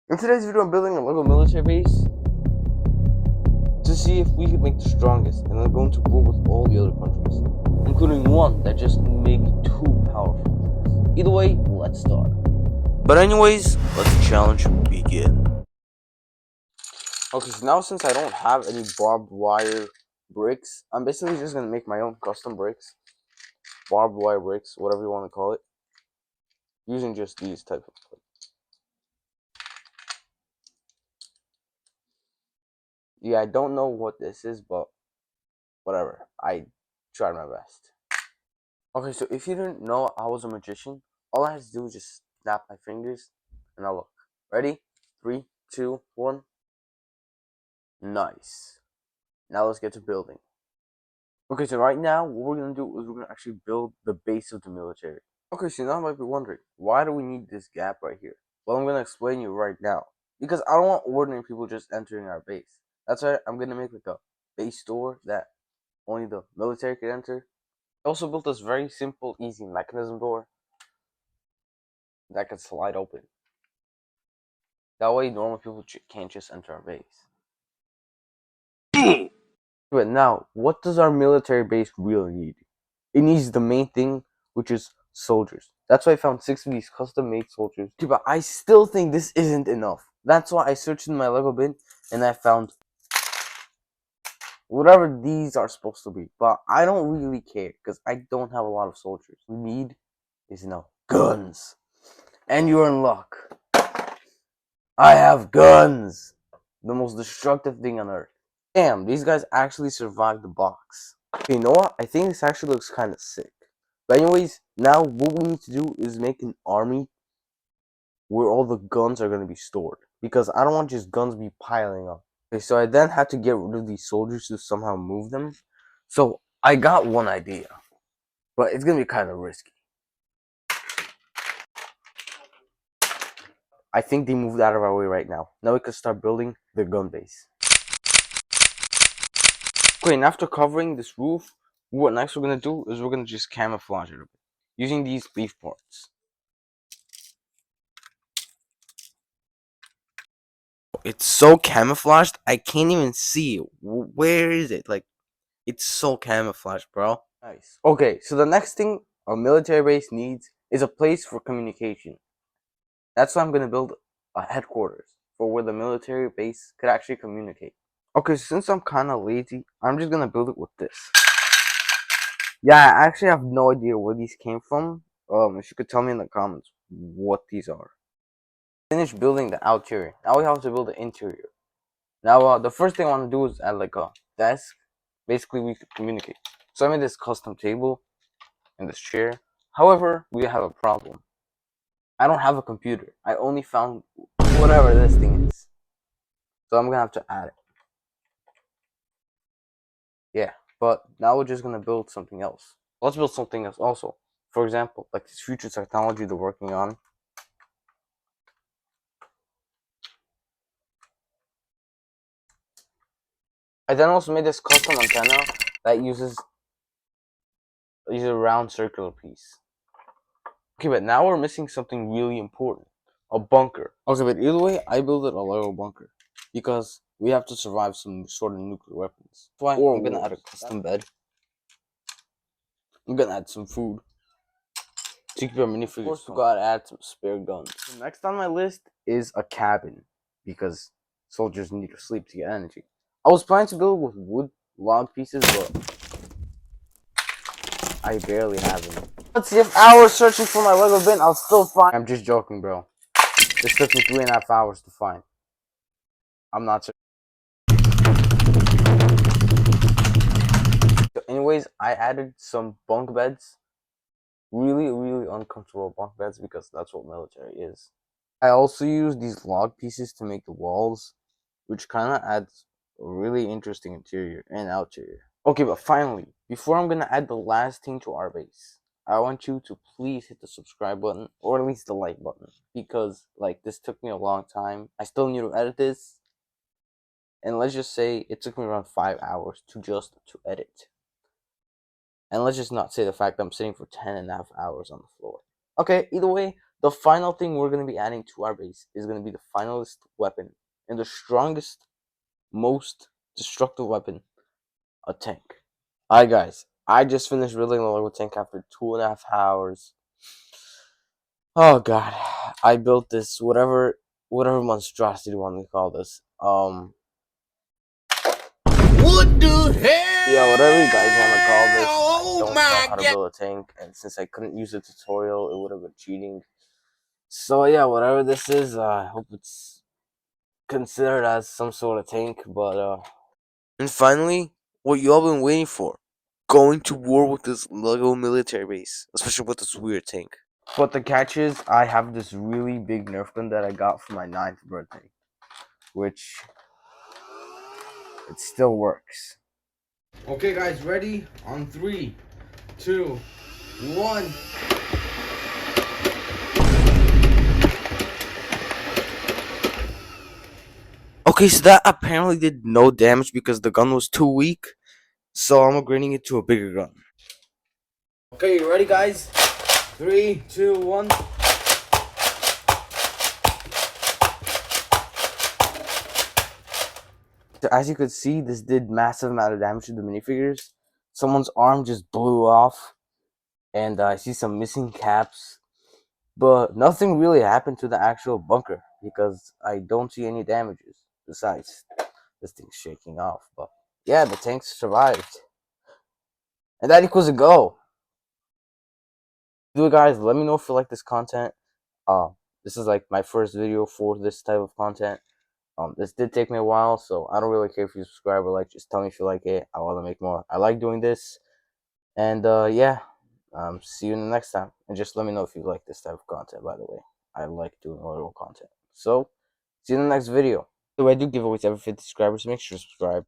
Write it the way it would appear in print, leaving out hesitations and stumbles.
In today's video, I'm building a Lego military base to see if we can make the strongest, and I'm going to war with all the other countries, including one that just may be too powerful. Either way, let's start. But anyways, let the challenge begin. Okay, so now since I don't have any barbed wire bricks, I'm basically just gonna make my own custom bricks, barbed wire bricks, whatever you want to call it, using just these type of. Yeah, I don't know what this is, but whatever. I tried my best. Okay, so if you didn't know I was a magician, all I had to do was just snap my fingers and I'll look. Ready? 3, 2, 1. Nice. Now let's get to building. Okay, so right now, what we're gonna do is we're gonna actually build the base of the military. Okay, so now you might be wondering, why do we need this gap right here? Well, I'm gonna explain you right now. Because I don't want ordinary people just entering our base. That's why I'm gonna make like a base door that only the military can enter. I also built this very simple, easy mechanism door that can slide open. That way, normal people can't just enter our base. But now, what does our military base really need? It needs the main thing, which is soldiers. That's why I found 6 of these custom-made soldiers. But I still think this isn't enough. That's why I searched in my Lego bin and I found whatever these are supposed to be. But I don't really care because I don't have a lot of soldiers. We need is now guns. And you're in luck. I have guns! The most destructive thing on earth. Damn, these guys actually survived the box. Okay, you know what? I think this actually looks kind of sick. But anyways, now what we need to do is make an army where all the guns are going to be stored. Because I don't want just guns be piling up. Okay, so I then had to get rid of these soldiers to somehow move them. So I got one idea. But it's going to be kind of risky. I think they moved out of our way right now. Now we can start building the gun base. Okay, and after covering this roof, what next we're gonna do is we're gonna just camouflage it a bit using these leaf parts. It's so camouflaged, I can't even see it. Where is it? Like, it's so camouflaged, bro. Nice. Okay, so the next thing a military base needs is a place for communication. That's why I'm gonna build a headquarters for where the military base could actually communicate. Okay, since I'm kind of lazy, I'm just gonna build it with this. Yeah, I actually have no idea where these came from. If you could tell me in the comments what these are. Finished building the outerior. Now we have to build the interior. Now, the first thing I want to do is add like a desk. Basically, we could communicate. So I made this custom table and this chair. However, we have a problem. I don't have a computer. I only found whatever this thing is. So I'm gonna have to add it. Yeah, but now we're just gonna build something else. Let's build something else also. For example, like this future technology they're working on. I then also made this custom antenna that uses a round circular piece. Okay, but now we're missing something really important. A bunker. Okay, but either way, I built it a Lego bunker. Because we have to survive some sort of nuclear weapons. That's why I'm gonna add a custom bed. I'm gonna add some food. To keep our minifigures. Of course, we gotta add some spare guns. The next on my list is a cabin. Because soldiers need to sleep to get energy. I was planning to build with wood log pieces, but I barely have them. Let's see if hours searching for my Lego bin, I'll still find. I'm just joking, bro. This took me 3.5 hours to find. I'm not certain. So anyways, I added some bunk beds. Really, really uncomfortable bunk beds because that's what military is. I also used these log pieces to make the walls, which kind of adds a really interesting interior and outerior. Okay, but finally, before I'm gonna add the last thing to our base, I want you to please hit the subscribe button, or at least the like button, because like this took me a long time. I still need to edit this, and let's just say it took me around 5 hours to edit. And let's just not say the fact that I'm sitting for 10.5 hours on the floor. Okay, either way, The final thing we're going to be adding to our base is going to be the finalist weapon and the strongest, most destructive weapon, a tank. Alright guys, I just finished building the Lego tank after 2.5 hours. Oh god, I built this whatever monstrosity you want to call this. What the hell? Yeah, whatever you guys want to call this. Oh I don't know my how to God. build a tank, and since I couldn't use a tutorial, it would have been cheating. So yeah, whatever this is, I hope it's considered as some sort of tank, but And finally, what you all been waiting for. Going to war with this Lego military base, especially with this weird tank. But the catch is, I have this really big Nerf gun that I got for my 9th birthday, which it still works. Okay guys, ready? On 3, 2, 1. Okay, so that apparently did no damage because the gun was too weak. So I'm upgrading it to a bigger gun. Okay, you ready guys? 3, 2, 1. So as you could see, this did massive amount of damage to the minifigures. Someone's arm just blew off. And I see some missing caps. But nothing really happened to the actual bunker because I don't see any damages. Besides, this thing's shaking off. But yeah, the tank survived. And that equals a go. Do it, guys. Let me know if you like this content. This is like my first video for this type of content. This did take me a while, so I don't really care if you subscribe or like. Just tell me if you like it. I want to make more. I like doing this. And yeah, see you in the next time. And just let me know if you like this type of content, by the way. I like doing audio content. So, see you in the next video. So I do giveaways every 50 subscribers. Make sure to subscribe.